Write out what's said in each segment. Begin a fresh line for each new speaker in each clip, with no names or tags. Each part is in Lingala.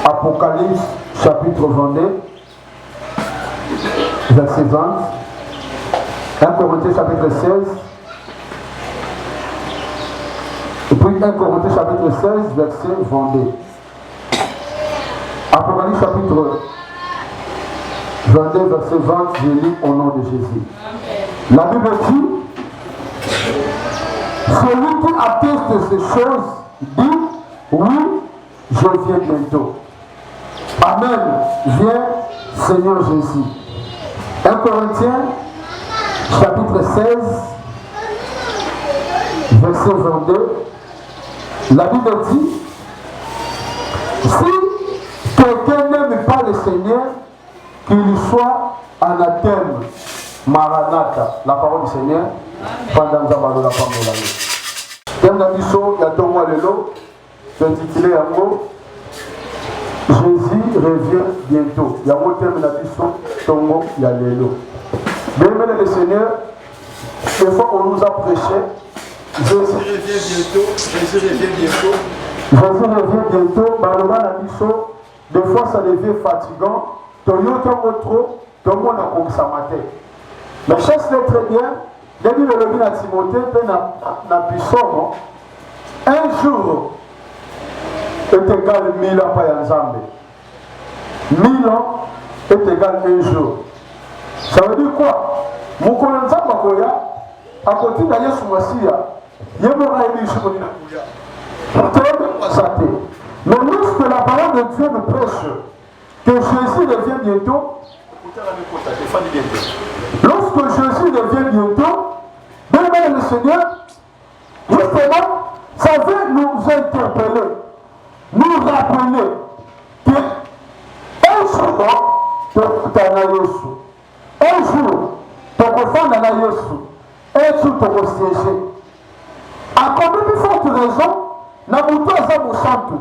Apocalypse chapitre 22, verset 20. 1 Corinthiens chapitre 16. Et puis 1 Corinthiens chapitre 16, verset 22. Apocalypse chapitre 22, verset 20, je lis au nom de Jésus. La Bible dit, celui qui atteste ces choses dit, oui, je viens bientôt. Amen. Viens, Seigneur Jésus. 1 Corinthiens, chapitre 16, verset 22. La Bible dit, si quelqu'un n'aime pas le Seigneur, qu'il soit anathème. Maranatha. La parole du Seigneur. Pendant que nous la parole de la vie. Thème d'ambition, il y a ton mot lelo. Intitulé Yango, Jésus revient bientôt. Il y a un thème d'ambition, ton mot, il y a lelo. Bien aimé le Seigneur, des fois on nous a prêché, Jésus revient bientôt, Jésus revient bientôt. Jésus revient bientôt, malheureusement l'ambition, des fois ça devient fatigant. Toyota trop, tout le monde a compris sa matin. Mais cherche-le très bien, dès que le lobby à Timothée, n'a puissant, un jour est égal 1000 ans par Yanzambe. 1000 ans est égal un jour. Ça veut dire quoi? Mon collègue Bakoya, à côté d'ailleurs sous Massia, il y a un rayon de mais lorsque la parole de Dieu nous prêche, que Jésus revient bientôt, lorsque Jésus revient bientôt, bien le Seigneur, justement, ça veut nous interpeller, nous rappeler que un jour, tu es un jour, tu es un jour, tu es siégé. À combien de fortes raisons, na mutu aza mosantu,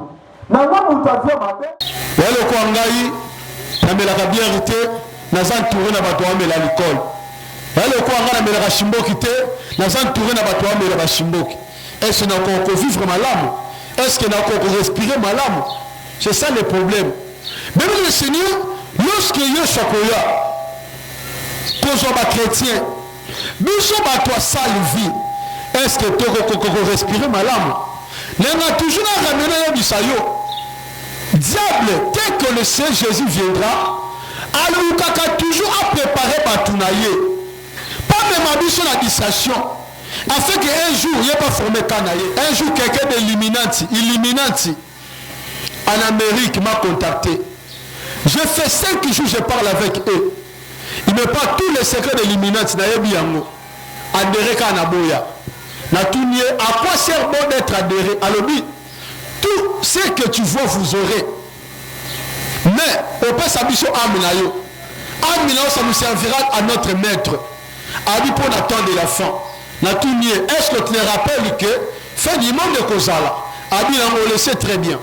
na mutu avia mabe.
Wale kwa ngai na melaka bière te, naza entouré na bato amela l'alcool. Wale kwa ngai na melaka shimboki te, naza entouré na bato amela ba shimboki. Est-ce que na ko vivre malamu? Est-ce que na ko respirer malamu? C'est ça le problème. Même le Seigneur, lorsque Yeshua koya, pour ba chrétien, biso ba toi sale vie. Est-ce que tu peux respirer malamu? Il a toujours ramené à Bisayo. Diable, dès que le Seigneur Jésus viendra, Alouka toujours à préparer Batounaye. Pas même à sur la distraction. Afin qu'un jour, il n'y ait pas formé Kanaye. Un jour, quelqu'un d'Illuminati, en Amérique m'a contacté. J'ai fait 5 jours, je parle avec eux. Il me parle tous les secrets d'Illuminati. Nayebiyango. Adhéré Kanaboya. À quoi sert bon d'être adhéré? Alors, tout ce que tu vois, vous aurez. Mais, au père Sabiso Aminayo, ça nous servira à notre maître. Abi pour attendre la fin. Est-ce que tu te rappelles que fin du monde de Kozala, Abi on le sait très bien.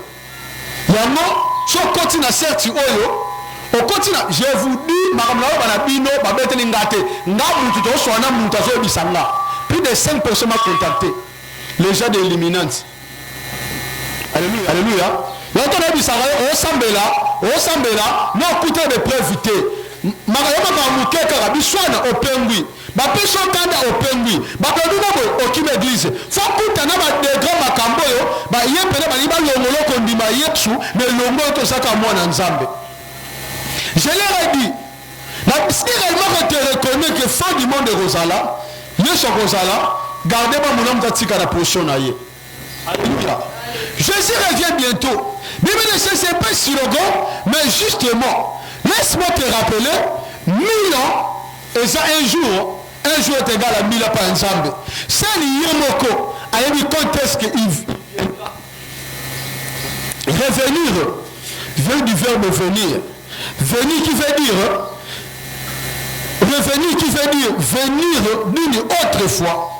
Yango, si on continue à certi oyo, on continue. Je vous dis, Maramlao Banabino, Babete Ningate, Nabu, tu te reçois un Moutazo Bisanga. Plus de 5 personnes m'ont contacté. Les gens de l'imminence. Alléluia. Alléluia. L'autre a dit ça, on s'en là, nous écoutons des preuves vitées. Marayama Mamouké Karabiswana au Pengui. Bapécho Kanda au Pengui. Babadouna au Kim Église. Faut écouter des grands Macamboyo. Yé Pena Baliba Lomolo Kondima Yepsu, mais Lomo Tosaka Mwana Nzambe. Je leur ai dit, si réellement tu reconnais que fin du monde de Rosala, gardez-moi mon homme d'atika la position. Alléluia. Jésus revient bientôt. Mais ce n'est pas slogan, mais justement, laisse-moi te rappeler, 1000 ans, et ça un jour est égal à 1000 ans par ensemble. C'est l'Yomoko. Allez, quand est-ce qu'il viendra? Revenir vient du verbe venir. Venir qui veut dire revenir qui veut dire venir d'une autre fois,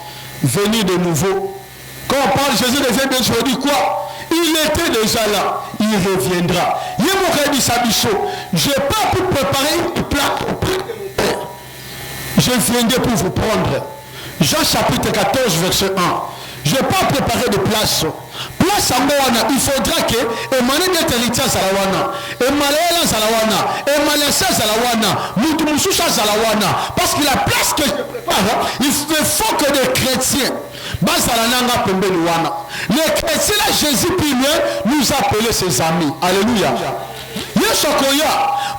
venir de nouveau. Quand on parle Jésus revient bien, je veux dire quoi? Il était déjà là, il reviendra. Je n'ai pas pu préparer une plaque auprès de mon Père. Je viendrai pour vous prendre. Jean chapitre 14, verset 1. je n'ai pas préparé de place. Place à moi, il faudra que Emmanuel héritier à Salawana, Emmanuel à Salawana, Emmanuel à Salawana, Moutoumoussoucha à Salawana. Parce que la place que je prépare, il faut que les chrétiens, les chrétiens, là, Jésus nous a appelé ses amis. Alléluia.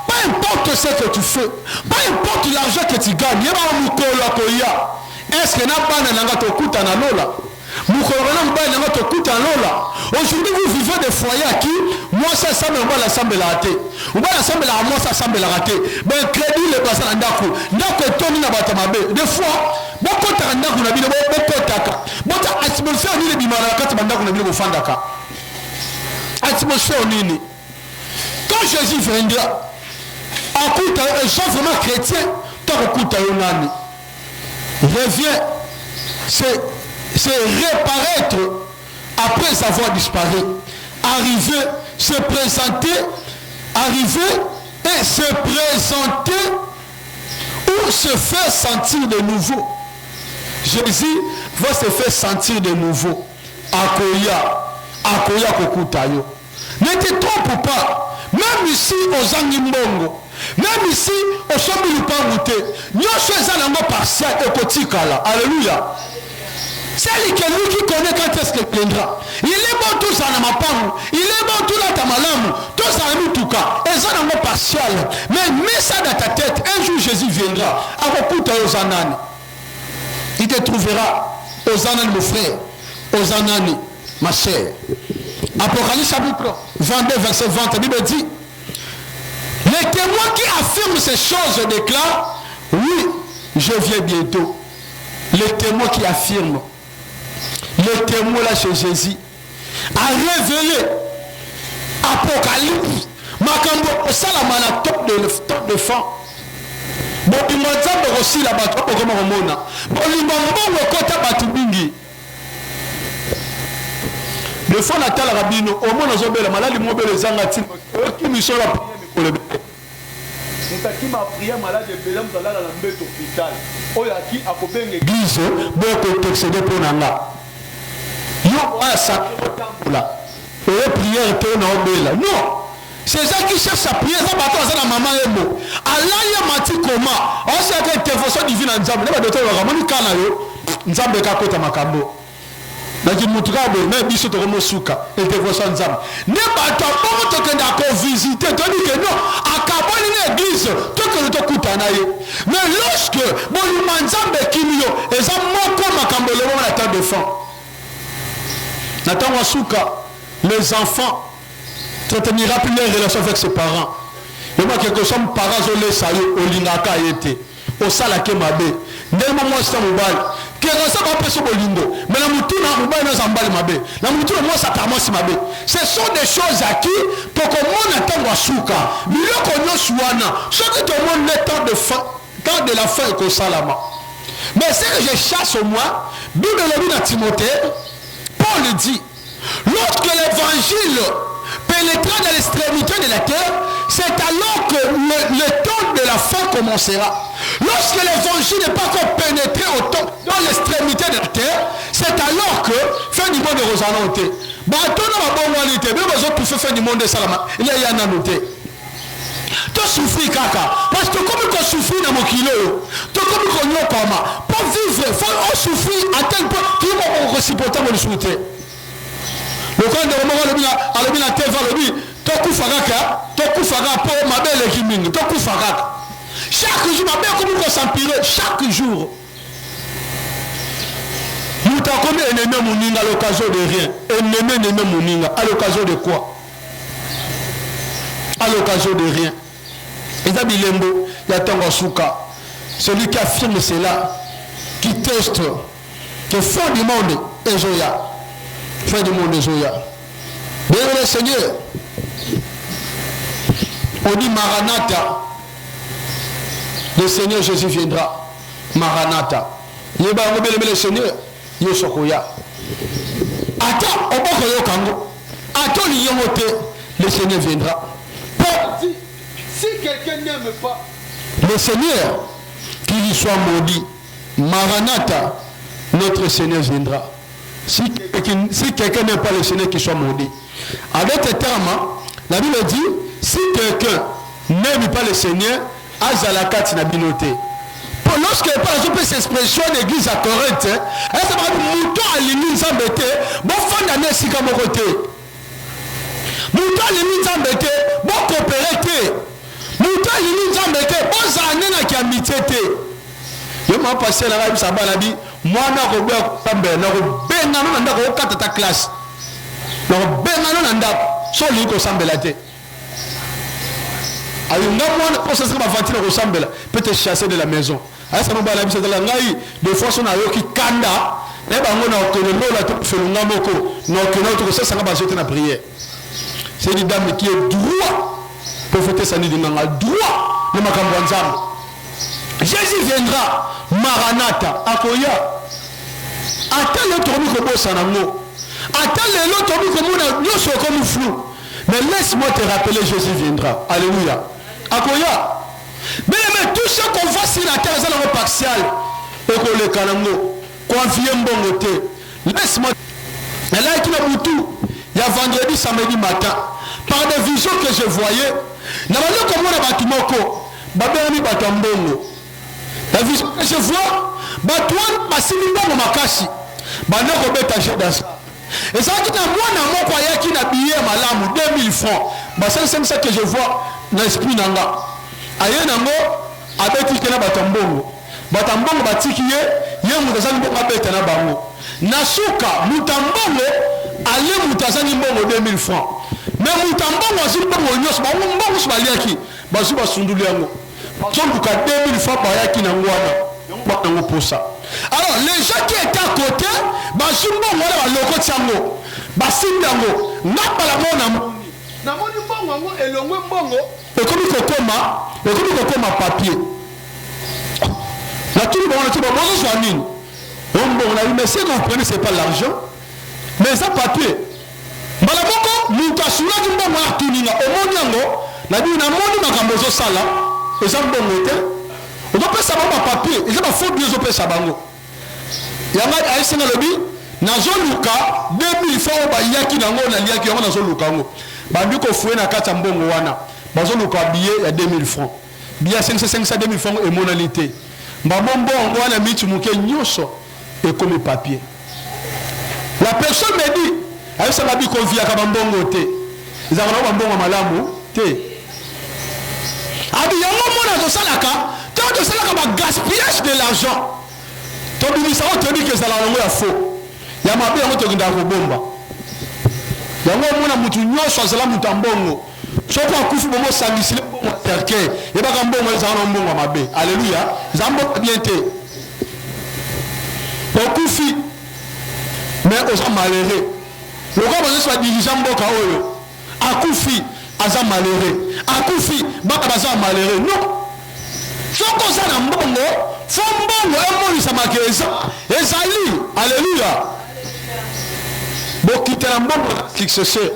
Pas importe ce que tu fais, pas importe l'argent que tu gagnes, est-ce que n'a pas aujourd'hui vous vivez des foyers à qui moi ça semble la semble la raté ou pas la semble la moi ça semble la raté ben crédit le bassin ndako tomi na batamabe des fois beaucoup ta ndako na bino beaucoup taka bota atmosphere ni le bimara kati bandako na bino bofandaka atmosphere nini quand Jésus viendra akuta un gens vraiment chrétien takuta yo nani revient c'est reparaître après avoir disparu, arriver, se présenter, arriver et se présenter ou se faire sentir de nouveau. Jésus va se faire sentir de nouveau. Akoya kokutayo. Ne te trompe pas, même ici aux Angimbongo, même ici au Sombilupangute, nous sommes en partiel et kotikala. Alléluia. C'est lui qui connaît quand est-ce qu'il plaindra. Il est bon tout ça dans ma pomme. Il est bon tout là dans ma lame. Tout ça dans tout cas. Et ça dans mon partiel. Mais mets ça dans ta tête. Un jour Jésus viendra. Il te trouvera aux ananes, mon frère. Aux ananes, ma chère. Apocalypse chapitre 22, verset 20. La Bible dit, les témoins qui affirment ces choses déclarent, oui, je viens bientôt. Les témoins qui affirment. Le témoin là chez Jésus a révélé Apocalypse makambo osala na top de fin bon imazambe aussi la bato ko koma mona bon limbongo kota batu bingi le fond la tala rabino au moins zobela malali mobele zanga ti ki miso la prière mikolo
qui m'a prié malade de Bélam dans la mbet hôpital oya ki akobenge
église boko texede pour nanga yo asa là et prière te na obela non c'est ça qui cherche sa prière ça bato ça na maman emo alaya mati koma on sait que intervention divine en nzambe na docteur wa moni kana yo nzambe ka kota makambo na ki mutukabe na biso to komo suka intervention nzambe ne bato bongo to kenda ko visiter to dit que non akaboni na église to que to kutana ye mais lorsque bon nzambe kimio eza moko makambo le moment na temps de fin Nathan Wasuka, les enfants entretenira plus les relations avec ses parents. Et moi, quelque chose, parents ont les salués, au linaka été, au salake mabe. Ndema moi, c'est un mobile. Quelque chose, on peut se bolindo. Mais la moutoune, on va nous emballer mabe. La moutoune, moi, ça t'a moi, c'est mabe. Ce sont des choses à qui, pour que moi, Nathan Wasuka, mais là, qu'on y soit, ce que tout le monde est temps de la fin et qu'on salama. Mais ce que je chasse au moins, Bible le dit à Timothée, Paul dit, lorsque l'évangile pénétrera dans l'extrémité de la terre, c'est alors que le temps de la fin commencera. Lorsque l'évangile n'est pas encore pénétré dans l'extrémité de la terre, c'est alors que fin du monde de Rosanante. Fin du monde de Salama. Il y a un annoté. Tu souffres kaka. Parce que comme tu souffres dans mon kilo, tu comme tu n'as pas pour vivre, il faut souffrir à tel point qu'il faut réciproquer mon souhaité. Le camp de Romain a le teva le dit, Toku Fagaka, pour ma belle Kiming, Toku Fagaka. Chaque jour, ma belle comme on s'empirer, chaque jour. Nous t'avons connu un ennemi mouninga à l'occasion de rien. Un ennemi mouninga à l'occasion de quoi? À l'occasion de rien. Et ça, Bilembo, il y a Tango Souka. Celui qui affirme cela, qui teste, que fin du monde est Zoya. Fin du monde est Zoya. Bien le Seigneur, on dit Maranatha. Le Seigneur Jésus viendra. Maranatha. Il y a le Seigneur. Il y a Sokoya. Attends, on va faire Kango. Attends, le Seigneur viendra.
Si quelqu'un n'aime pas
le Seigneur, qu'il y soit maudit. Maranatha, notre Seigneur viendra. Si quelqu'un n'aime pas le Seigneur, qu'il soit maudit. Avec ce terme, la Bible dit, si quelqu'un n'aime pas le Seigneur, azalakat na binoté. Lorsque par exemple cette expression d'église à Corinthe, elle s'appelle mouton à l'ennemi s'embêter, bon fond d'année si comme côté. Mouton à l'ennemi s'embêter, bon coopérer. Mouton à l'ennemi s'embêter, bon zané na qui amitié. Je m'en passé la rabe sabalabi, moi na ko ba tambe na ko benga na ndako ko kata ta classe. Na ko benga na ndako, so li ko sambelate. Ayunga moi pour ça ça va ventiler ko sambela, peut te chasser de la maison. Asa no bala bisa dala ngai de fois on a yo ki kanda na bango na okono la to felunga moko na okono to ça sanga bazote na prière. C'est une dame qui est droit pour fêter sa nuit de nanga droit le makambo nzambe. Jésus viendra Maranatha akoya. Attends le tourni ko bossa nango. Attends le tourni ko mona nyoso comme flou. Mais laisse-moi te rappeler Jésus viendra. Alléluia. Akoya. Mais tout ce qu'on voit sur la terre, c'est le partiel. Et qu'on les canango, qu'on vient bon côté. Laisse-moi. Et là, il y a vendredi, samedi matin, par des visions que je voyais, la vision que je vois, et ça qui n'a pas 2000 francs. C'est ça que je vois dans l'esprit nanga. Aye nango abeti kena batambongo batiki ye mutazani bongo abeta na bango nasuka mutambongo ale mutazani bongo 2000 francs mais mutambongo azili bongo nyos ba bongo subaliaki bazu basunduli yango zonduka 2000 francs ba yaki na ngwana ba ngo posa. Alors les gens qui étaient à côté bazu bongo la baloko tiango basindango ngapa la mona na moni bongo ngo elongwe bongo et comme il faut comme papier. La tout le monde soit mine. Mais si vous prenez, ce n'est pas l'argent, mais ça papier. Malaboko, nous t'assurons que nous avons tout le monde. Au monde, la vie n'a pas de makambozo sala. Et ça, bon côté. On peut savoir papier. Et ça va faute bien au sabango. Il y a un aïssé dans le bi. Nazo luka 2000 fois au bayaki nango na liaki yango nazo luka ngo. Bandu ko foué na kata mbongo wana. Bazo luka billet à 2000 francs. Billet 500 2000 francs et monalité. Mbambo wana mitu muke nyoso et comme papier. La personne me dit ayo ça va bi convia ka mbongo te. Ils avons mbongo malamu te. Abi yango mona zo salaka, tant de salaka ba gaspillage de l'argent. To bi ça on te dit que ça la longo ya faux. Ya mabe yango to kinda ko bomba. Yango mona mutu nyoso azala mutu mbongo. Soko akufi bomo sangisile bomo terke. Yeba ka mbongo za na mbongo mabe. Alléluia. Zambo bien te. Okufi mais osa malheureux. Le gars va soit dirigeant mboka oyo. Akufi aza malheureux. Akufi baka baza malheureux. Non. Soko za na mbongo, fo mbongo emo isa makeza. Ezali. Alléluia. Bokitela mbongo successeur.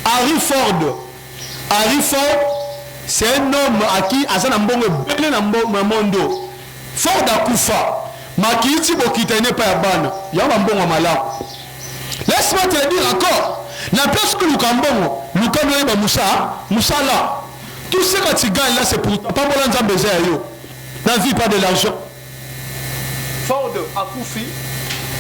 Harry Ford, c'est un homme à qui Azana Mbongo belé na mondo. Ford akufa. Makiti bokita n'est pas yabana. Yaba mbongo malako. Laisse-moi te le dire encore. La place que Lukambongo, Lukano eba Moussa là. Tout ce que tu gagnes là, c'est pour toi. Pas bon en besoin yo. La vie pas de l'argent.
Ford akufi.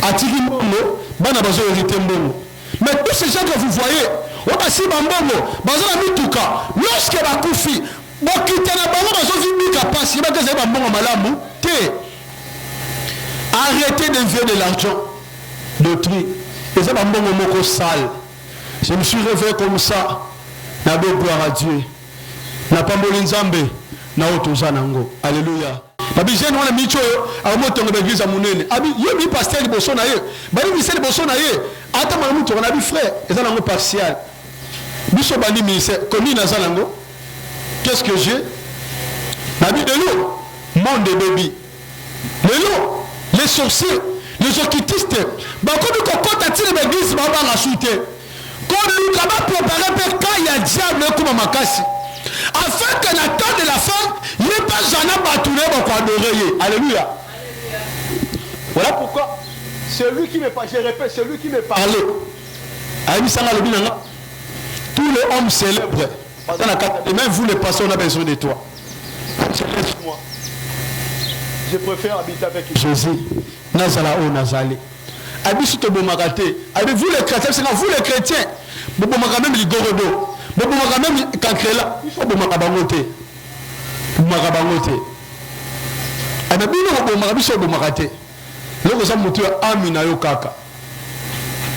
Atiki mbongo, bana bazo hérité mbongo. Mais tous ces gens que vous voyez, on a si bambongo, bazala mituka, lorsque ba kufi, bokita na bango bazo vimika passe, ba que c'est bambongo malamu, té. Arrêtez d'envier de l'argent d'autrui. Et ça bambongo moko sale. Je me suis réveillé comme ça. Na be gloire à Dieu. Na pamboli nzambe na otoza nango. Alléluia. Babi jeune wana micho a moto ngbe église munene. Abi yo mi pasteur liboso na ye. Ba mi ministère liboso na ye. Ata ma muto na bi frère, eza nango partial. Biso bandi ministère, komi na zalango. Qu'est-ce que j'ai? Nabi de l'eau, monde de baby. De l'eau, les sorciers, les occultistes. Ba ko bi ko kota tire l'église ba ba na soute. Ko lu ka ba préparer pe ka ya diable ko makasi. Afin que la temps de la fin, il n'est pas jamais battu pour adorer. Alléluia. Voilà pourquoi
Celui qui me parle, je répète, celui qui me parle.
Allez, tous les hommes célèbres, et même vous les pasteurs, on a besoin de toi.
Laisse-moi. Je préfère habiter avec
Jésus. Nazala o Nazali. Abisu to bomakate. Abi vous les chrétiens, c'est vous les chrétiens. Bomaka même ligorodo. Bomaka même kankela. Il faut bomaka bangote. Bomaka bangote. Abi bino bomaka biso bomakate. Loko za mutu amina yo kaka.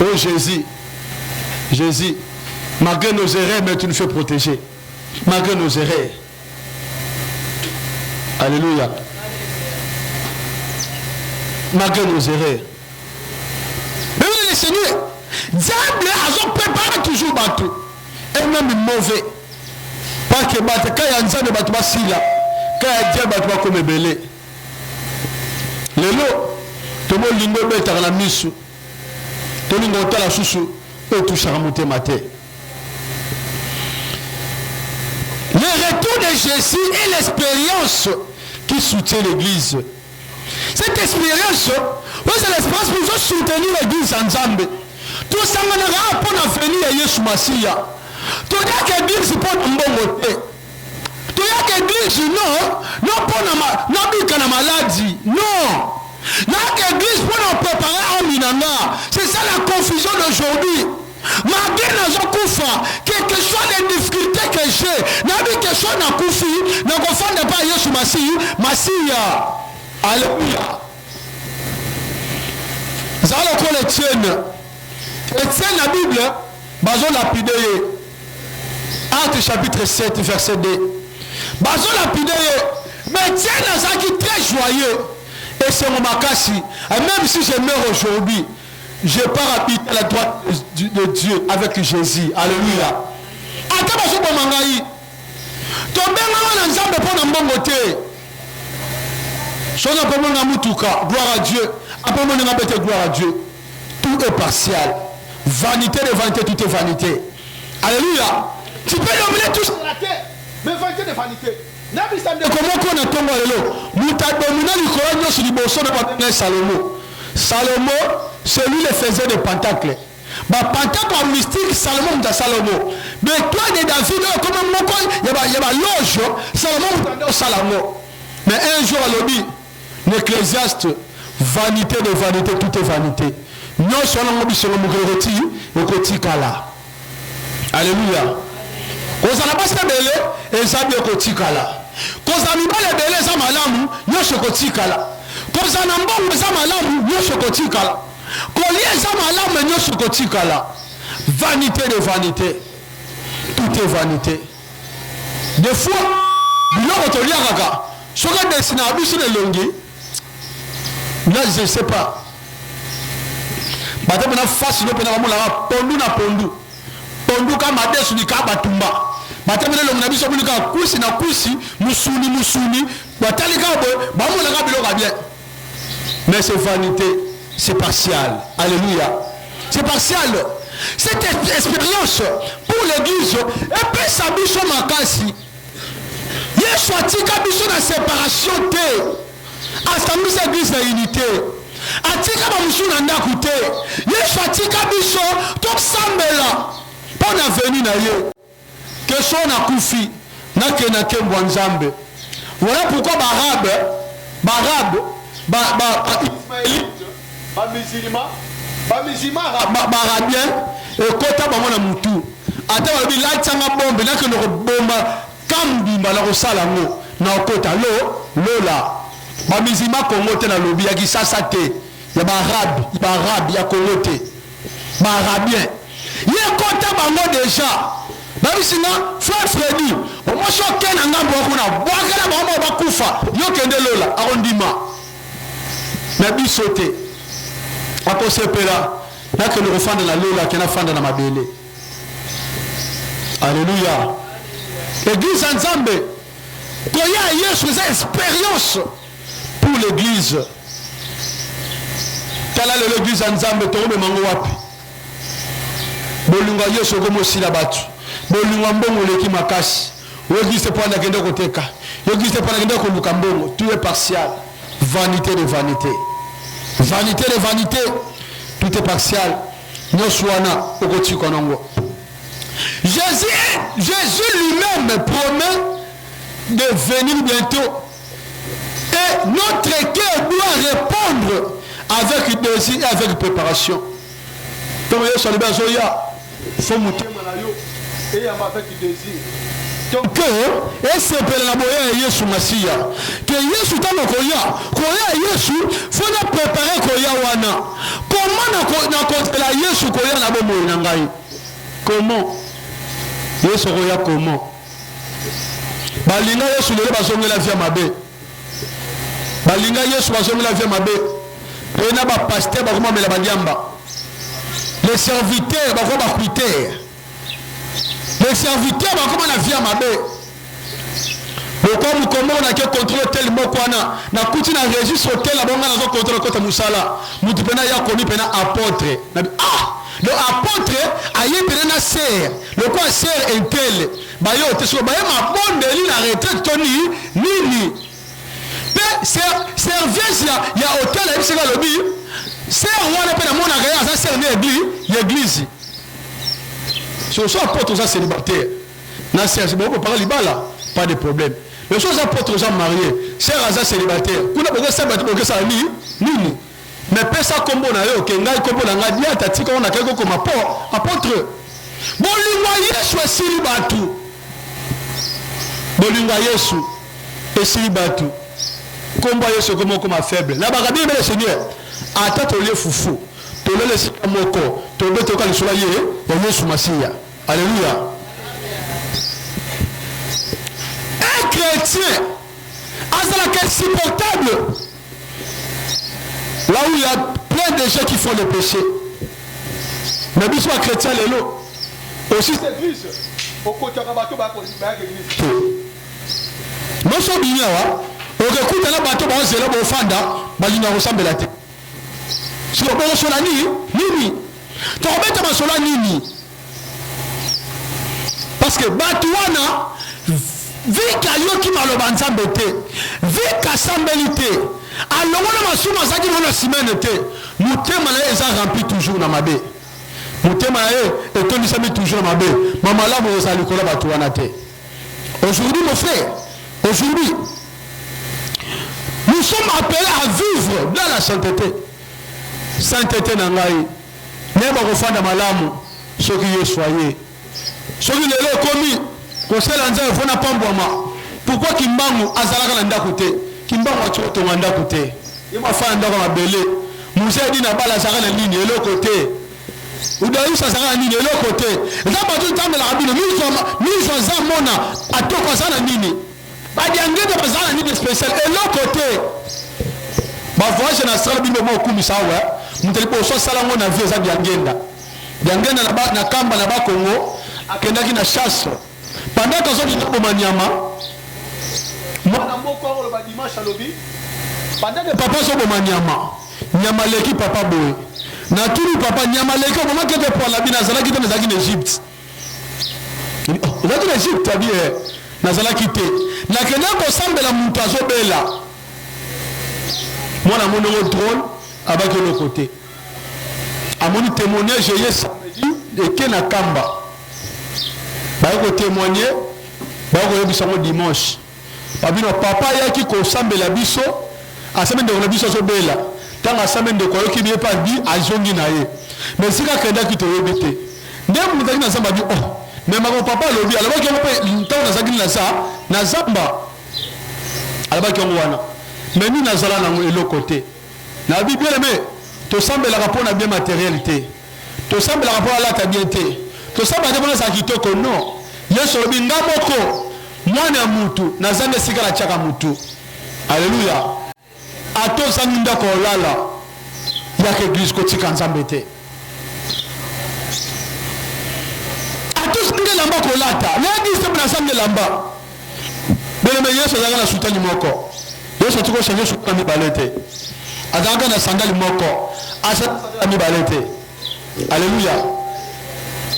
Oh Jésus. Jésus. Malgré nos erreurs, mais tu nous fais protéger. Malgré nos erreurs. Alléluia. Malgré nos erreurs. Mais oui, le Seigneur, diable a préparé toujours bateau. Et même mauvais. Parce que bateau, quand il y a un diable, bateau va si là. Quand il y a un diable, bateau va comme belé. Le lot, tout le monde lingo bête à la mise. Tout le monde la chouchou. Et tout ça remonter ma tête. Le retour de Jésus est l'expérience qui soutient l'église. Cette expérience, c'est l'expérience pour nous soutenir l'église en Zambie. Tout ça, on a pour venir à Yesu Masia. Tout ça, que l'église pour nous bongoter. Tout ça, que l'église, non pour nous maladie. Non. L'église pour nous préparer en Minanga. C'est ça la confusion d'aujourd'hui. Malgré quelque chose de difficultés que j'ai, n'a vu quelque chose n'a koufi, n'a confondu pas Yesu Masia. Alléluia. Zalo ko le tienne. Et tienne la Bible, bazo lapidé. Acte chapitre 7, verset 2. Bazo lapidé. Mais tienne la ça qui est très joyeux. Et c'est mon makasi. Et même si je meurs aujourd'hui, je pars habiter à la droite de Dieu avec Jésus. Alléluia. Attends, je vais m'engager. Tu as bien ensemble pour un bon côté. Chose à prendre un moutuka, gloire à Dieu. Après, on a besoin gloire à Dieu. Tout est partial. Vanité de vanité, tout est vanité. Alléluia. Tu peux nommer tout sur la terre. Mais vanité de vanité. Comment on a tombé là? Moutabomina du Coran, sur le bosson de Salomon. Salomon, celui le faisait des pentacles. Pentacle mystique, Salomon de Salomon. Mais toi de David, comme il y a ma loge, Salomon. Mais un jour à l'objet, l'Ecclésiaste, vanité de vanité, tout est vanité. Nous sommes alléluia. Quand on a passé belé, et ça bien kotikala. Quand on a mis les belé, ça malamu, nous sommes kotikala. Quand on a mis ça malamu, nous sommes kotikala. Quand on a ça malamu, nous sommes kotikala. Vanité de vanité, tout est vanité. Des fois, nous avons dit à ce qu'on a dessiné à Bissou de Longi, là je ne sais pas. Bata pena face no pena mamula pondu na pondu. Pondu kama desu ni kaba tumba. Bata pena lo munabiso bulika kusi na kusi musuni batali kabo bamula kabilo kabien. Mais c'est vanité, c'est partial. Alléluia. C'est partial. Cette expérience pour l'église et puis sa biso makasi. Yesu atika biso na séparation te. Astamisa église na unité. Atika ba musu na ndaku te. Yesu atika biso to sambela pour na venir na ye. Que son na kufi na ke Nzambe. Voilà pourquoi Barabe
ismaélite, musulman,
barabien et kota ba mona mutu. Ata ba bi la tsanga bombe na ke no bomba kambimba la kosala ngo na kota lola. Ba musulman Congo te na lobi ya kisasa te. Ya barabe ya Congo te. Barabien. Ye kota bango déjà. Babisina frère Freddy, au moins choqué na ngambo kuna bwakala ba bakufa yo kende lola arondima. Na bisote. Ako sepera na ke le refanda na lola ke na fanda na mabele. Alléluia. L'église Nzambe koya Yesu c'est expérience pour l'église. Kala l'église Nzambe to be mango wapi. Bolunga Yesu ko mosila batu. Bolunga mbongo leki makasi. L'église pas na kende koteka. L'église pas na kende ko luka mbongo. Tout est partial. Vanité de vanité. vanité de vanité, tout est partial. Jésus lui-même promet de venir bientôt. Et notre cœur doit répondre avec désir et avec préparation. Donc, il faut monter avec désir. Donc, et c'est pour la moyenne Yesu Masia. Que Yesu tamo koya Yesu, faut la préparer koya wana. Comment na contre la Yesu koya na bomo na ngai? Comment? Yesu koya comment? Balinga Yesu lele bazongela via mabe. Balinga Yesu bazongela via mabe. Et na ba pasteur ba koma mela badiamba. Les serviteurs ba koma bakuiter. Les serviteurs comme on a vu à ma baie. Comment on a contrôlé tel mot qu'on a. Na kuti na registre tel la bonne na contrôle côté musala. Mutupena ya komi pena apôtre. Ah, le apôtre aye pena na sert. Le quoi sert un tel. Ba yo te so ba ma bonne de la retraite toni nini. Mais service ya hôtel et c'est le bi. Sert wana pena mona gaya ça sert l'église. Si on soit apôtre aux célibataires, c'est bon, on peut parler libala, pas de problème. Mais si on soit apôtre aux mariés, c'est un célibataire. Vous n'avez pas de ça, ni. Mais pas ça comme on a eu, que ngai comme on a dit, tati comme on a quelque comme apôtre. Bolinga Yesu est célibatu. Bolinga Yesu est célibatu. Combat Yesu comme faible. La bagabi le Seigneur. Ata to le foufou. To le laisser moko. To le toka le soleil et Yesu Masia. Alléluia. Un chrétien est supportable là où il y a plein de gens qui font le péché. Mais bien soit chrétien les lots. Aussi l'église. Non seulement bien on écoute là bateau ba zéro ba fanda ba lina ressemble la tête. Si on peut sola nini. Tu remets ta sola nini. Parce que Batouana, vu qu'il y a maloba nzambe te, vu qu'il sambelité, alors on a souma ça qui on a semaine te, mutema na eza rempli toujours na mabe. Mutema na et toni sami toujours na mabe. Mama la mo za likola Batouana te. Aujourd'hui mon frère, aujourd'hui nous sommes appelés à vivre dans la sainteté. Sainteté na ngai. Neba ko fanda malamu, soki yesoye. Soki lelo komi kosela nzambe fona pambwama pourquoi kimbangu azalaka na ndako te kimbangu achoto na ndako te yema fa ndako mabele musedi na bala zaka na nini eloko te udaisa zaka na nini eloko te zaba tu tambela kabino miso za mona atoko sana nini badi angende bazana nini special eloko te ba voyage na sala bimbe mo kumi sawa mutelipo so sala ngona vie za biangenda na kamba na ba Kongo akendaki na chasse pendant que zo dit boma nyama mwana moko lo ba dimanche alobi pendant que papa so boma nyama leki papa boy na tulu papa nyama leki au moment que de pour la bina zala ki na zaki en Égypte on va dire Égypte tabi na zala kité na kenda ko sambela mutu azobela mwana mono drone abaki le côté amoni témoignage yes de kena kamba ba témoigner ba ko yebisa mo dimanche babino papa yaki ko sambela biso asemende ko biso so bela tanga asemende ko yoki bien pas bi azongi na ye mais sika kenda ki to yebite ndem mutaki na samba bi oh mais ma papa lobi alaba ki ko tanga zakini na sa na zamba alaba ki ngwana mais ni na zala na le côté na bi bien mais to sambela rapport na bien matérialité to sambela rapport à la tabienté to samba de sa kitoko non yesu lobi ngamoko mwana mutu na zande sikala chaka mutu alléluia ato sanginda ko lala ya ke église ko tika nzambe te ato sanginda lamba ko lata la église na sanginda lamba bele me yesu zanga na sutani moko yesu tiko change sutani balete azanga na sandali moko asa mi balete alléluia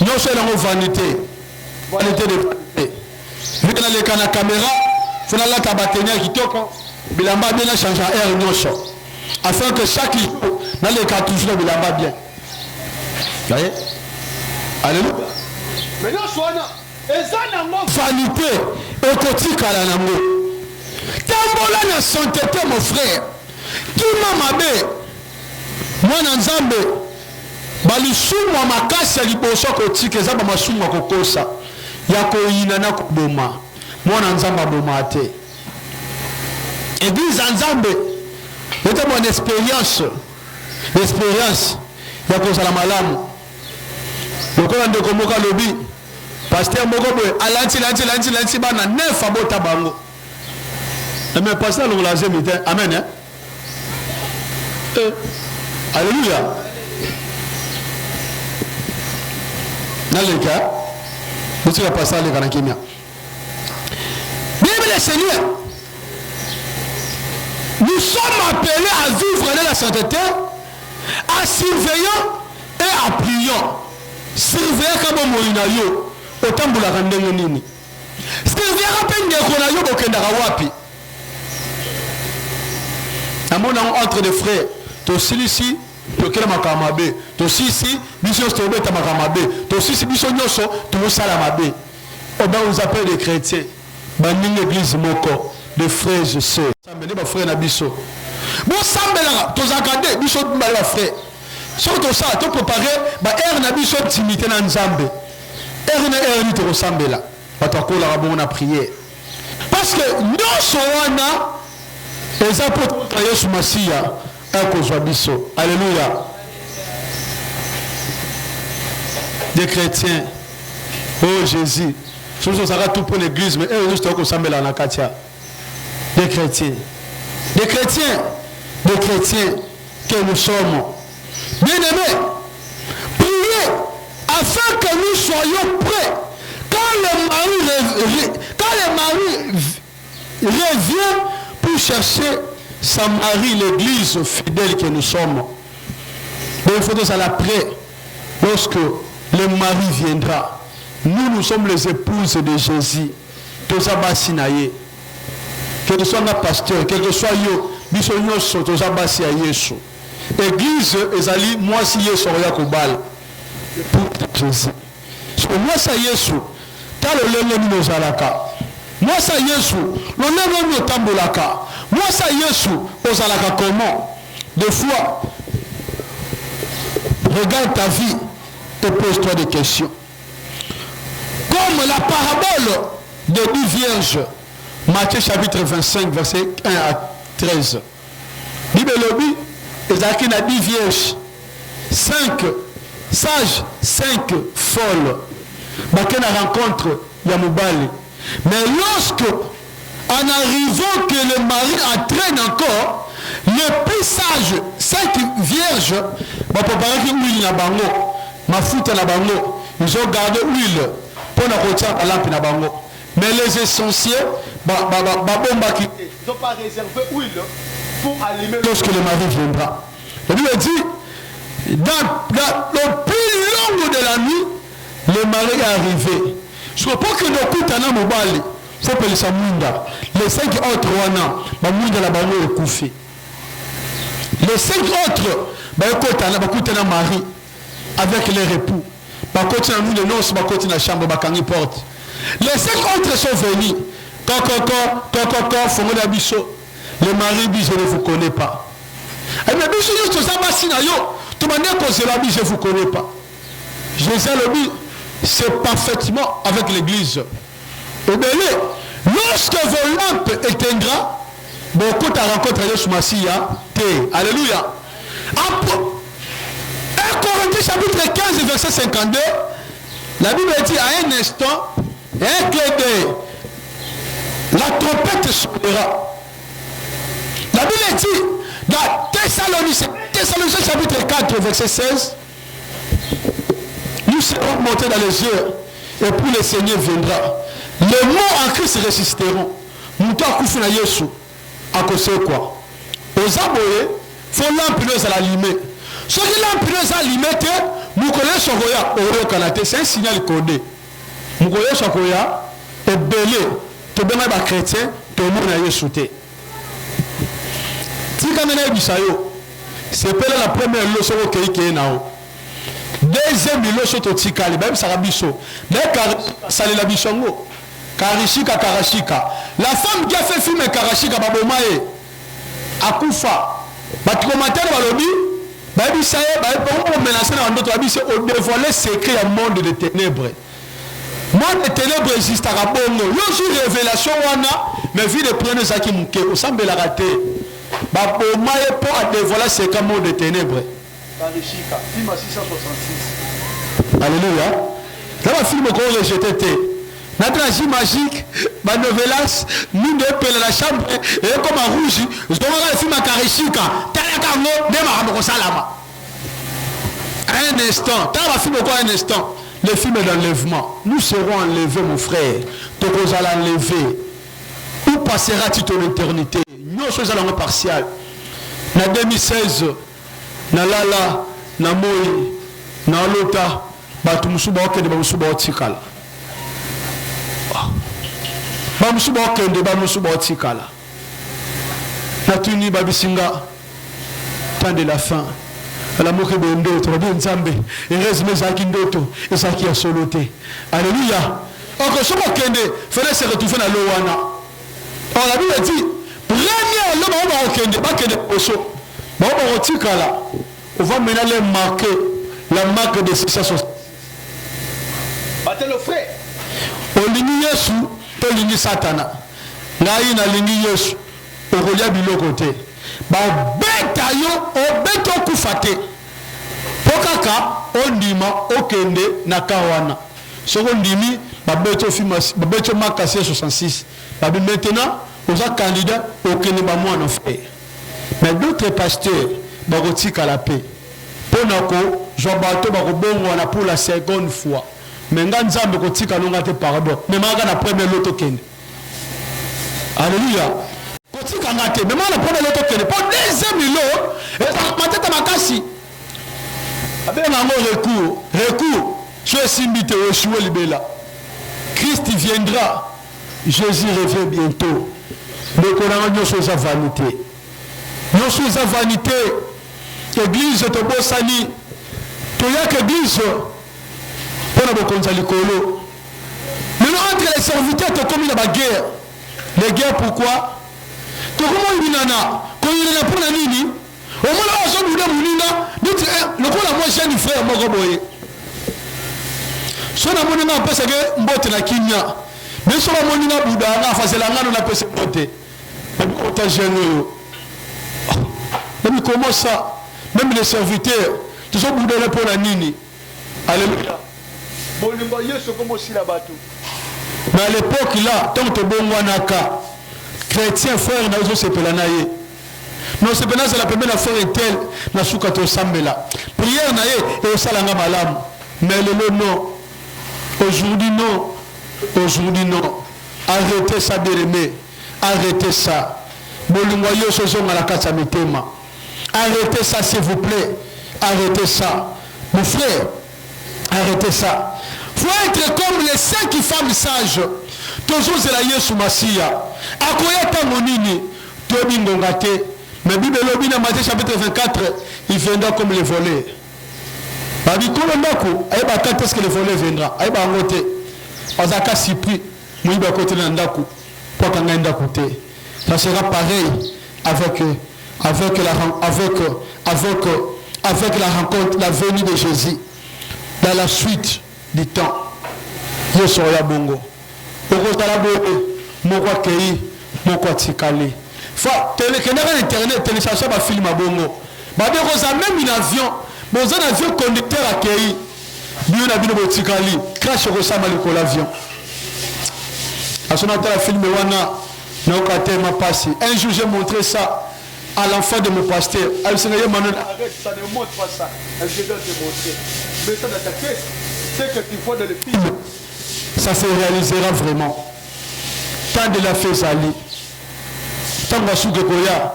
non c'est la vanité vanité de vanité vu que les kana caméra faut la tabatenia kitoko bilamba bien changer air nyosho afin que chaque jour naleka toujours na bilamba bien. Voyez? Alléluia.
Maintenant soana ezana ngo
vanité ekotikala nango. Tambola na sainteté mon frère. Kima mabe mwana nzambe balisumu makasi liboso kotika eza ba masumu kokosa ya koyina na kuboma mwana nzambe aboma te. Église nzambe était mon expérience ya kozala malamu lokola ndeko moka lobi pasteur moko boye alanti bana neuf abota bango mais pasteur longola zemite amen hein? Alléluia. Naleka tu vas passer les kana kimia. Bien le Seigneur, nous sommes appelés à vivre dans la sainteté, à surveillant et à priant. Surveiller comme moinayo, autant pour la rendre nini. Surveiller à peine de konayo bokendara wapi. Amona entre des frères, to silisi, to kela makamabe, to sisi biso to beta makamabe, to sisi biso nyoso to sala mabe. On nous appelle des chrétiens. Banning église moko, des frères et sœurs. Sambele ba frère na biso. Bon sambela to zakade biso ba frère. Surtout ça, to préparer ba er na biso timité na nzambe. Er ni to sambela. Ba to kola ba bona prière. Parce que nyoso wana les apôtres Yesu Masia akozwa biso. Alléluia. Des chrétiens. Oh Jésus. Surtout ça va tout pour l'église, mais eux juste au Sambé la Nakatia. Des chrétiens que nous sommes. Bien-aimés, priez afin que nous soyons prêts quand le mari revient pour chercher sa mari, l'église fidèle que nous sommes. Mais il faut que ça l'après, lorsque le mari viendra. Nous sommes les épouses de Jésus. Tous abasinaye. Quel que soit notre pasteur, quel que soit yo, bisogno so tous abasi à Yesu. Église ezali moi si Yesu ya kobal pour Jésus. So moi ça Yesu, ta le lelo ni ozalaka. Moi ça Yesu, le lelo ni tambolaka. Moi ça Yesu, ozalaka comment? Des fois regarde ta vie et pose-toi des questions. Comme la parabole des 10 vierges, Matthieu chapitre 25, verset 1 à 13. Bible lobi, ezaki na 10 vierges, 5 sages, 5 folles. Baké na rencontre ya mobali. Mais lorsque, en arrivant que le mari entraîne encore, les plus sages, 5 vierges, ba préparer huile na bango, mafuta na bango, ils ont gardé huile. Pour la lampe na bango. Mais les essentiels, ils
n'ont pas réservé huile pour allumer
lorsque le mari viendra. La Bible dit, dans le plus long de la nuit, le mari est arrivé. Je ne sais pas que nous coûtons mobile. Il faut que les samunda. Les 5 autres wana, munda la bango est couffé. Les 5 autres, coûtons mari avec les époux. Bakoti na nous les noces, bakoti na chambre, bakangi porte. Les 5 autres sont venus. Fongo na biso. Le mari dit, je ne vous connais pas. Et mais biso juste ça basi na yo. Tu m'as dit que c'est la vie, je ne vous connais pas. Jésus le dit, c'est parfaitement avec l'église. Et bien lorsque vos lampes éteindra, beaucoup ta rencontre Yesu Masia, alléluia. Corinthiens chapitre 15 verset 52, la Bible dit à un instant, un clé d'œil, la trompette sonnera. La Bible dit dans Thessaloniciens chapitre 4 verset 16, nous serons montés dans les yeux et puis le Seigneur viendra. Les morts en Christ résisteront. Nous t'avons couffé à Yesu. À cause de quoi? Aux aboyés, il faut l'empineuse à l'allumer. Ce qui l'empineuse à l'allumer, nous connaissons au Canada. C'est un signal codé. Nous connaissons Koya et belé. Tu es bien chrétien, tu es bien Yesu. Si quand on a dit ça, c'est pas la première leçon que tu as. Deuxième leçon que tu as, même ça rabiso. Ça la bisongo. Karashika. La femme qui a fait film Karashika babomae akufa. Batukomatera balobi, babi saye, babi menacer na ndoto babi c'est au dévoiler secret au monde des ténèbres. Monde des ténèbres existe à bongo. Yo sur révélation wana, mais vie de prendre ça qui muke, au semble la raté. Babomae pour à dévoiler secret monde des ténèbres.
Karashika, film 666.
Alléluia. Là le film qu'on rejeté. Notre magie magique, ma novelas, nous de la chambre, et comme un rouge, je dois voir le film à Karashika, Talakango, Demaramo Salama. Un instant, tu as film un instant, le film d'enlèvement. Nous serons enlevés, mon frère. Tu vas l'enlever. Où passera-tu ton éternité? Nous sommes à l'angle partial. En 2016, na Lala, na Moi, na Lota, Batumusuba, Okende, Bamusuba, Otikala. Bamusuba okende bamusuba otikala natuni babisinga temps de la fin la moke bondoto babi nzambe heureusement zaki ndoto ezaki ya solote alléluia oko soko kende fallait se retrouver na lowana on la Bible dit premier l'homme va okende bakende oso ba otikala on va maintenant les marquer la marque de succès
Battez le frère
olingi Yesu tolingi Satana ngai na lingi Yesu okolia biloko te babeta yo obeta okufa te po kaka ondima okende na kawana soko ndimi babeto makasi 66 babi maintenant oza candidat okende ba mwana frère mais d'autres pasteurs bakotika la paix pona ko jo bato bakobongwana pour la seconde fois mais nga nzambe kotika longa te pardon mais manga na premier loto kende alléluia kotika ngate mais manga na premier loto kende pour deuxième lot et matata makasi abena ngo recours je simbite au choué libela Christ viendra Jésus revient bientôt mais qu'on a nyoso za vanité nyoso za vanité église to bosani to yak église maintenant entre les serviteurs tu comme la guerre les guerres pourquoi tu comment il nana quand il est pour la nini au moins là on s'en moulina le coup la moi j'ai du frère mon goboye son amour n'a pas ça que mbote na kinya mais son amour n'a bouda na face la ngano na pese mbote mais quand tu jeune mais comment ça même les serviteurs tu sont bouda pour la nini alléluia. Mais à l'époque là, tant que bon wanaka, chrétien frère n'a pas sepela naie. Non sepela c'est la première fois telle na suka to sambela. Prière naie et au salanga malam. Mais le non. Aujourd'hui non. Arrêtez ça bien-aimé. Arrêtez ça. Bolingwa yo sozo na la kata mitema. Arrêtez ça s'il vous plaît. Arrêtez ça. Mon frère, arrêtez ça. Il faut être comme les 5 femmes sages. Toujours c'est la Yesu Masia. Akoyata monini. Tobi ngongate. Mais Bible lobi na Matthieu chapitre 24. Il viendra comme les voleurs. Babi kolondako. Aïba quand est-ce que le voleur viendra? Aïba angote. Ozaka sipri. Mouiba kote nandaku. Pour qu'on ait côté. Ça sera pareil avec la rencontre, la venue de Jésus. Dans la suite du temps, je serai là bongo. Moko kei, moko tikali. Internet, télécharger ma film à bongo. Babe rosa même un avion, mais un avion conducteur à kei. Bien na bino tikali, crash rosa maliko l'avion. À son temps la film wana na okate ma passé. Un jour j'ai montré ça à l'enfant de mon pasteur.
Arrête, ça ne montre pas ça. Je dois te montrer. Mais ça dans ta tête, c'est que tu vois dans le film.
Ça se réalisera vraiment. Tant de la fée Zali. Tant que tu koya,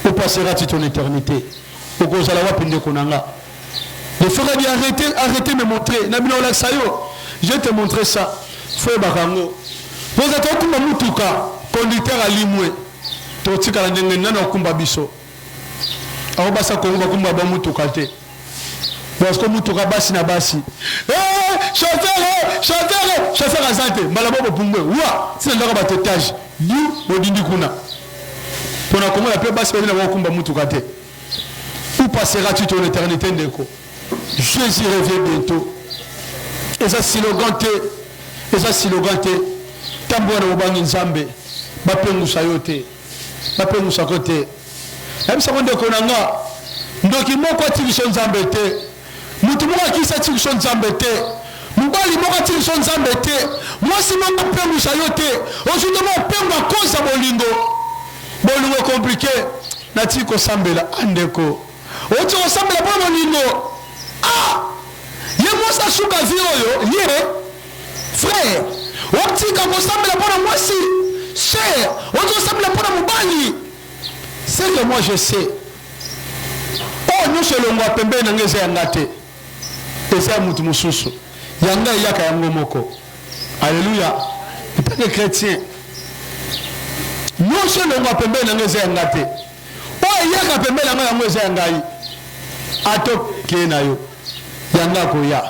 où passera-tu ton éternité? Au Kozalawa Pinde Konanga. Le frère dit arrêtez de me montrer. Nabino Laksayo, je vais te montrer ça. Frère Bakango. Vous êtes au Kumba Mutuka, conducteur à Limoué. Totika la ndenge nana okumba biso. aho basa kongo kumba ba mutuka te parce que mutuka basi na basi chauffeur azante mbala bobo pungwe wa sina ndaka ba tetage yu bodindi kuna pona kongo la pe basi ba na kumba mutuka te. Où passeras-tu ton éternité ndeko? Jésus revient bientôt. Et ça slogan te tambona obangi nzambe bapengusa yote bapengusa kote ebisa konde konanga ndoki moko atilisho nzambe te mutu moko akisa atilisho nzambe te mubali moko atilisho nzambe te mwasi moko pengusa yote ojude mo pengu akoza bolingo compliqué nati ko sambela andeko oti ko sambela po bolingo ye mwasa suka vioyo ye frère otika ko sambela po na mwasi cher oti ko sambela po na mubali. C'est que moi je sais. Oh, nous sommes les pembe na ngeze yangate. Et c'est mutu mususu. Yanga yaka yango moko. Alléluia. En tant que chrétien, nous sommes les pembe na ngeze yangate. Oh, yaka pembe na ngeze yangai. Ato kena yo. Yanga ko ya.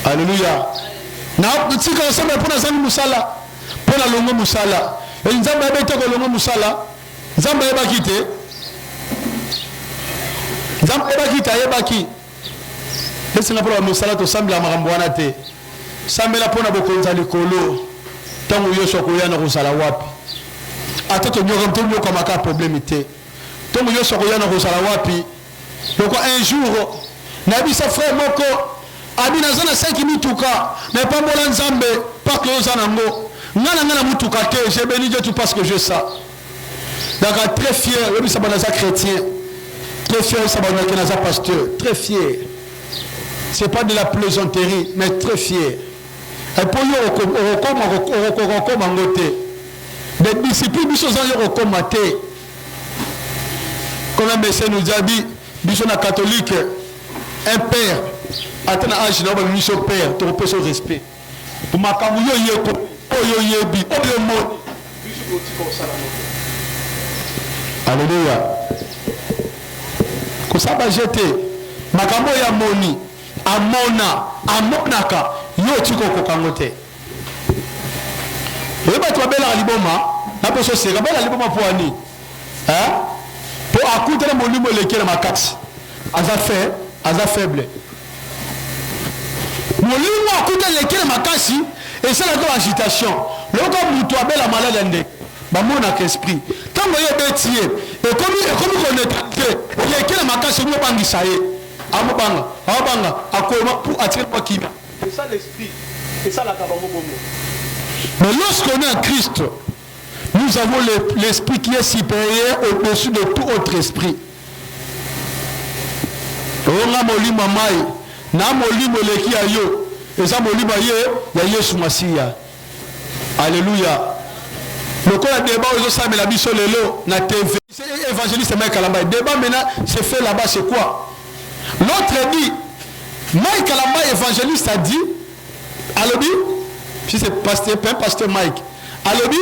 Alléluia. Na tika osamba pona zangu musala. Pona longo musala. Et nzamba bete ko longo musala. Nzamba yebaki te. Nzamba yebaki te yebaki. Ese na pona musala to sambela makambo wana te. Sambela pona bokonza likolo. Tango yoso ko yana ko sala wapi. Atoto nyoka mtombo kwa maka problème te. Tango yoso ko yana ko sala wapi. Donc un jour na bisa frère moko abina zana 5 mituka na pambola nzambe pas que ozana ngo. Ngana mutuka te, j'ai béni Dieu tout parce que je ça. Donc très fier, oui, ça va chrétien. Très fier, ça va pasteur. Très fier. C'est pas de la plaisanterie, mais très fier. Et pour eux, on des disciples, ils sont en comme un médecin nous a dit, ils sont catholiques, un père, attends, âge, nous sommes père, tu reposes au respect. Pour ma camouille, Alléluia. Kusaba jete makambo ya moni amonaka yo tiko kokangote. Eba to bela liboma na poso sera bela liboma poani. Po akuta na molimo lekela makati. Aza faible. Molimo akuta lekela makasi et ça la go agitation. Loko mutu abela malade ndé. Bamona esprit. Quand vous êtes bêtier, et comme on est fait, il y a quel macasse au bangi ça y est. Amobanga, à quoi pour attirer pas qui.
C'est ça l'esprit. C'est ça la cabamo.
Mais lorsqu'on est en Christ, nous avons l'esprit qui est supérieur au-dessus de tout autre esprit. On a moli mamai, na moli moleki ayo, et ça moli baye, ya Yesu Masiya. Alléluia. Le cas de débat aux autres, mais la mission lelo na TV. C'est évangéliste Mike Kalamba. Débat maintenant c'est fait là-bas, c'est quoi? L'autre dit, Mike Kalamba évangéliste a dit, allobi, si c'est pasteur Mike, allobi,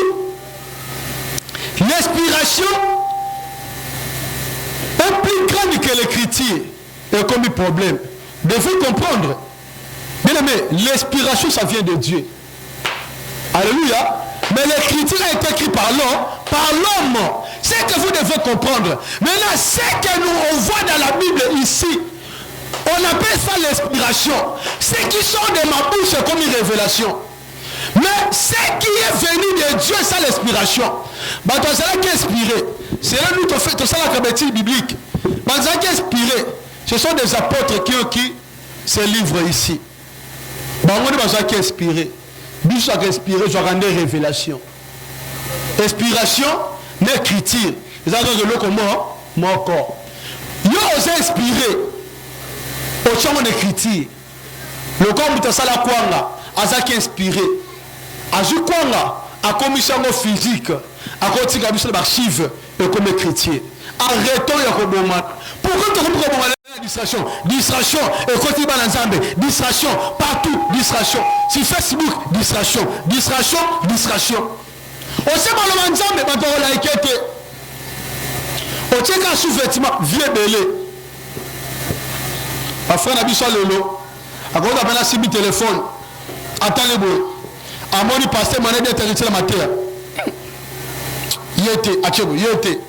l'inspiration est plus grande que l'écriture. Et comme un problème, devez comprendre. Bien aimé, l'inspiration ça vient de Dieu. Alléluia. Mais l'écriture a été écrite par l'homme. C'est que vous devez comprendre. Maintenant, ce que nous on voit dans la Bible ici, on appelle ça l'inspiration. Ce qui sort de ma bouche, c'est comme une révélation. Mais ce qui est venu de Dieu, c'est l'inspiration. Qui est inspiré. C'est là nous tout ça la cabétille biblique. Qui est inspiré. Ce sont des apôtres qui se livrent ici. Qui est inspiré. Bishop a inspiré, je rends des révélations. Inspiration, l'écriture. Vous avez dit que mon corps. Yo osé inspiré. Au champ d'écriture. Le corps de Sala Kwanga, a inspiré. A joué Kwanga, a commission physique, a continué à faire l'archive et comme écriture. Arrêtons le combat. Pourquoi tu comprends la distraction? Distraction, et continue à l'ensemble. Distraction, partout, distraction. Sur Facebook, distraction. Distraction, distraction. On sait pas le ensemble, mais on l'a inquiété. otieka sous vêtement vieux belé afin na biso lelo akoka pena sibi téléphone atale boy amoni pasteur mané d'être utile matéa yete achebo yete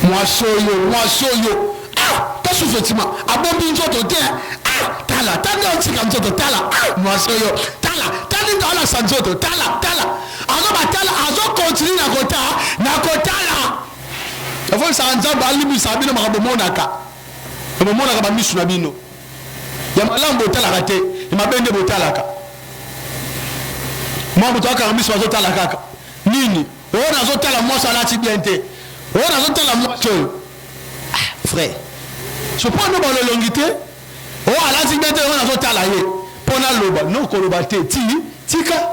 moi soyo ah ta sous vêtement abombi nzoto te ah tala tanda otika nzoto tala ah moi soyo tala tali tala sanzoto tala azo batala azo continue na kotala faut ça nzambe alibi sabino makabomonaka bomonaka ba misu na bino ya malambo talaka te ya mabende botalaka mambo toka misu bazo talaka nini ona zo tala moi ça lati bien te ona zo tala moi ah frère je prends no ba longité o alati bien te ona zo tala ye pona loba no ko loba te tika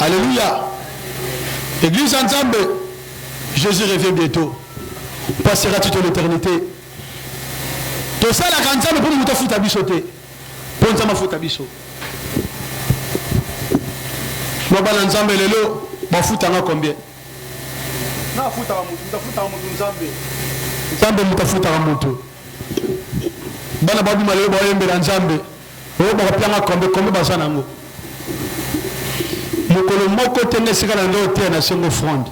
alléluia église nzambe Jésus revient bientôt. Passera toute l'éternité. Tout ça, la grande salle, pour nous foutre à bisoter. Pour nous foutre à biso. Moi, je vais ensemble les lots. Je vais foutre à combien?
Non, foutre à mon Nzambe.
Nzambe, je vais foutre à mon tour. Bana babi malé, je vais aller Nzambe. Je vais aller combien? Combien de gens n'ont? Mokolo moko tenge sika na ndo te na sengo fronde.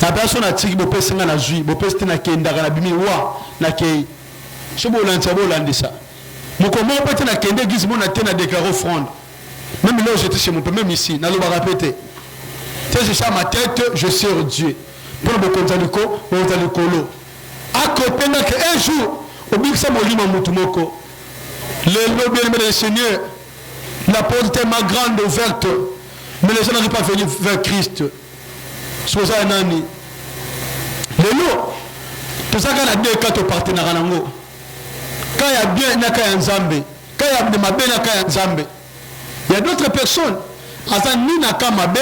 La personne a tiré mon père na jui, mon père na kenda na bimi wa na kei. Je bo lantsa bo landisa. Mon comment peut na kenda église mon na tena déclarer fronde. Même là j'étais chez mon père même ici, na lo ba répéter. C'est ça ma tête, je sers Dieu. Pour le konzaliko, on va le colo. A côté na que un jour au biksa molima mutumoko. Le bien le Seigneur, la porte est tellement grande ouverte, mais les gens n'arrivent pas à venir vers Christ. C'est ça nani. Le lot, tout ça quand a deux quatre partenaires nango. Quand il y a bien na kaya nzambe, quand il y a de mabe na kaya nzambe. Il y a d'autres personnes, azani na ka mabe,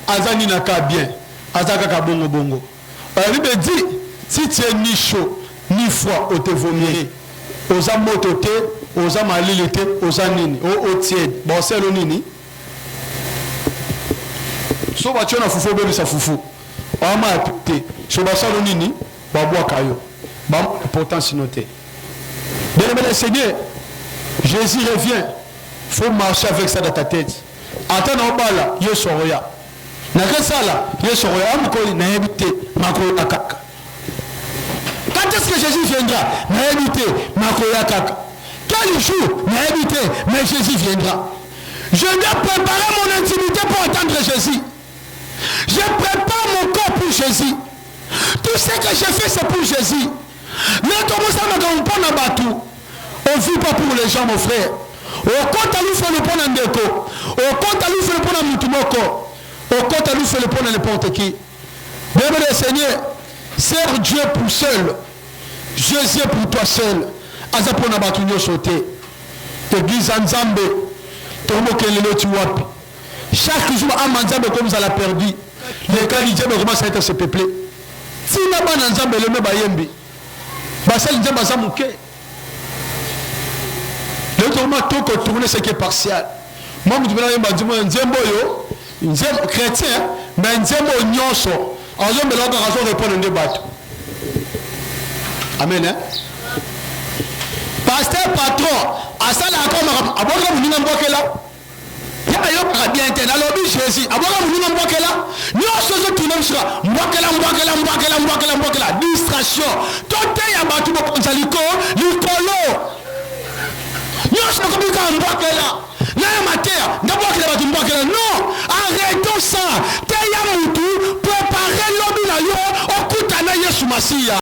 azani na ka bien, azaka ka bongo bongo. La Bible dit, si tu es ni chaud ni froid, on te vomirait. Oza motote, oza malilite, oza nini, o tiède. Bon c'est le nini. So ba tiona fufu be sa fufu. O ma apité. So ba salo nini, ba boa kayo. Ba importance noté. Bien aimé Seigneur, Jésus revient. Faut marcher avec ça dans ta tête. Attends na bala, yo soroya. Na que ça là, yo soroya am ko na habité, ma ko akaka. Quand est-ce que Jésus viendra? Na habité, ma ko akaka. Quel jour na habité, mais Jésus viendra. Je dois préparer mon intimité pour attendre Jésus. Je prépare mon corps pour Jésus. Tout ce que je fais, c'est pour Jésus. Mais comment ça m'a dit on n'a pas tout. On ne vit pas pour les gens, mon frère. Au compte à lui faire le pont en déco. Au compte à lui faire le pont en mutumoko. Au compte à lui faire le pont en n'importe qui. Bien le Seigneur, sers Dieu pour seul. Jésus pour toi seul. Azapona batunyo sauté. Église Nzambe. Chaque jour, Amanzambe comme ça l'a perdu. Les qualités commencent à se peupler. Si n'a pas Nzambe le même bayembi, basel Nzambe bazamuke. Le tourment tout que tourner ce qui est partiel. Moi je me dis Nzambe yo, Nzambe chrétien, mais Nzambe nyonso. Azombe là quand raison répondre des bateaux. Amen hein. Pasteur patron, à ça là comme aboka munina mbokela. Ya yo ka bien ten alors bi Jésus. Aboka munina mbokela. Nyonso zo tunomsira. Mbokela. Distraction. Tote ya batu bokonzaliko, likolo. Nyonso ko bika mbokela. Na mater, ndabokela batu mbokela. Non, arrêtons ça. Te ya mutu préparer lobi na yo okutana Yesu Masiya.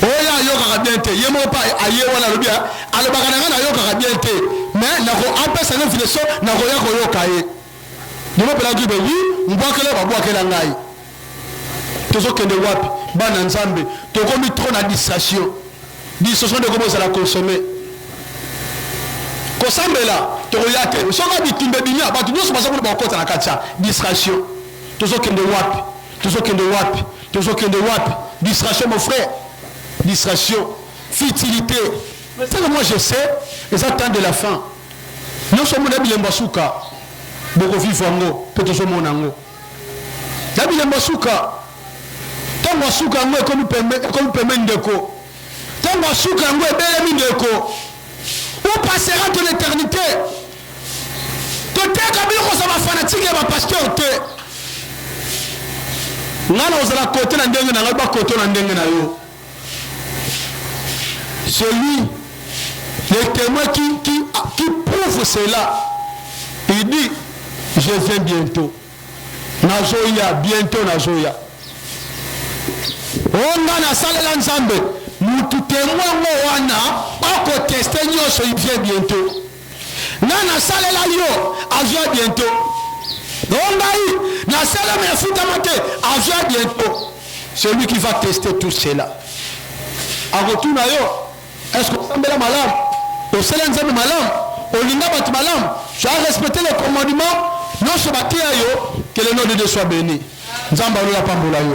Oya yoka bien te yemo pa aye wala lobia alobaka na yoka bien te mais nako empêcher na fileso nako ya ko yoka ye dimo pela gibe wi mbwakela ba bwakela ngai tozo kende wapi bana Nzambe to komi trop na distraction de comment ça la consommer ko sambela to yate so ga bitumbe binya ba tu nyoso baza ko ba kota na kacha distraction tozo kende wapi distraction mon frère. Distraction, futilité. C'est que moi je sais, les attentes de la fin. Nous sommes des Bilembasuka, beaucoup vivent en haut, peut-être sommes en haut. Yabilembo suka. Tango suka ngwe comme peme ndeko. Tango suka ngwe bele ndeko. Où passera ton éternité? Tote kabilo ça va fanatique ya ba pasteur te. Ngana ozala côté na ndenge na ba côté na ndenge na yo. Celui le témoin qui prouve cela, il dit je viens bientôt. Nazoya bientôt nazoya. Onga na salela nzambe mutu témoin wana oko tester nyoso il vient bientôt. Nana salela yo azwa bientôt. Ongai na salela me futa mate azwa bientôt. Celui qui va tester tout cela. A retour na yo, est-ce que sambela malam? Au sela nzambe malam? Au linga bat malam? Tu as respecté les commandements? Non se batia yo, que le nom de Dieu soit béni. Nzamba lo la pambola yo.